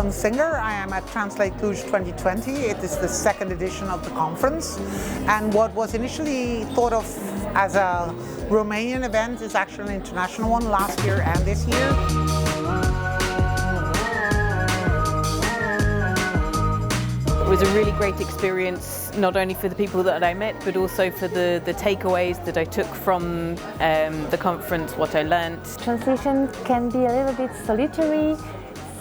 excellent singer. I am at TranslateCluj 2020. It is the second edition of the conference. And what was initially thought of as a Romanian event is actually an international one last year and this year. It was a really great experience, not only for the people that I met, but also for the takeaways that I took from the conference, what I learned. Translation can be a little bit solitary,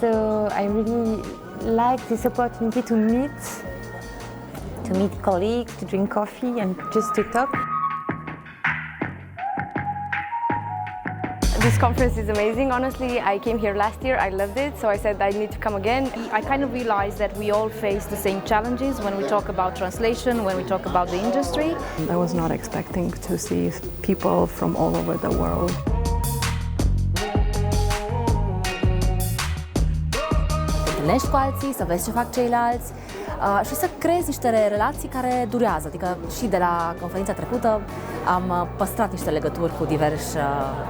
so I really like this opportunity to meet colleagues, to drink coffee and just to talk. This conference is amazing. Honestly, I came here last year, I loved it, so I said I need to come again. I kind of realized that we all face the same challenges when we talk about translation, when we talk about the industry. I was not expecting to see people from all over the world. Te întâlnești cu alții, să vezi ce fac ceilalți și să creezi niște relații care durează. Adică și de la conferința trecută am păstrat niște legături cu diversi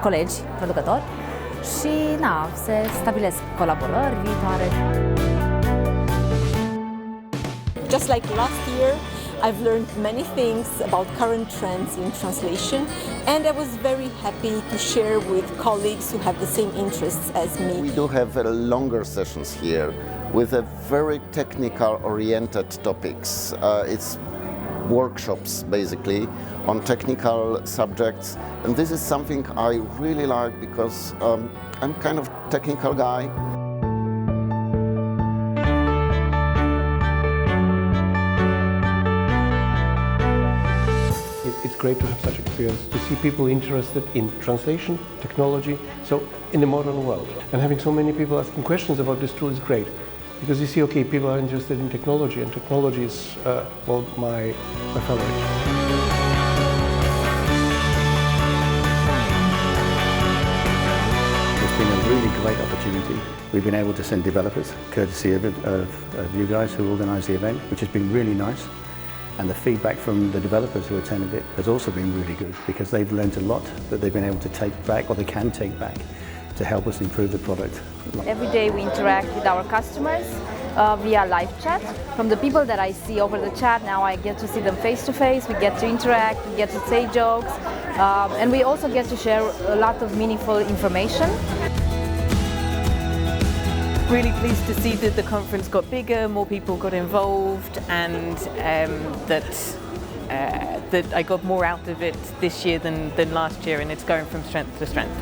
colegi, producători și se stabilesc colaborări viitoare. Just like last year, I've learned many things about current trends in translation, and I was very happy to share with colleagues who have the same interests as me. We do have longer sessions here with a very technical oriented topics. It's workshops basically on technical subjects, and this is something I really like because I'm kind of technical guy. It's great to have such experience, to see people interested in translation, technology, so in the modern world. And having so many people asking questions about this tool is great, because you see, okay, people are interested in technology, and technology is, my favorite. It's been a really great opportunity. We've been able to send developers, courtesy of you guys who organised the event, which has been really nice. And the feedback from the developers who attended it has also been really good, because they've learned a lot that they've been able to take back, or they can take back, to help us improve the product. Every day we interact with our customers via live chat. From the people that I see over the chat, now I get to see them face to face, we get to interact, we get to say jokes, and we also get to share a lot of meaningful information. Really pleased to see that the conference got bigger, more people got involved, and that I got more out of it this year than last year, and it's going from strength to strength.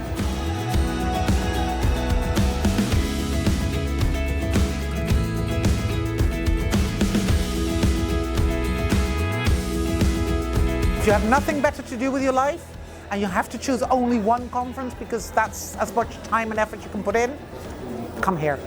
If you have nothing better to do with your life, and you have to choose only one conference because that's as much time and effort you can put in, come here.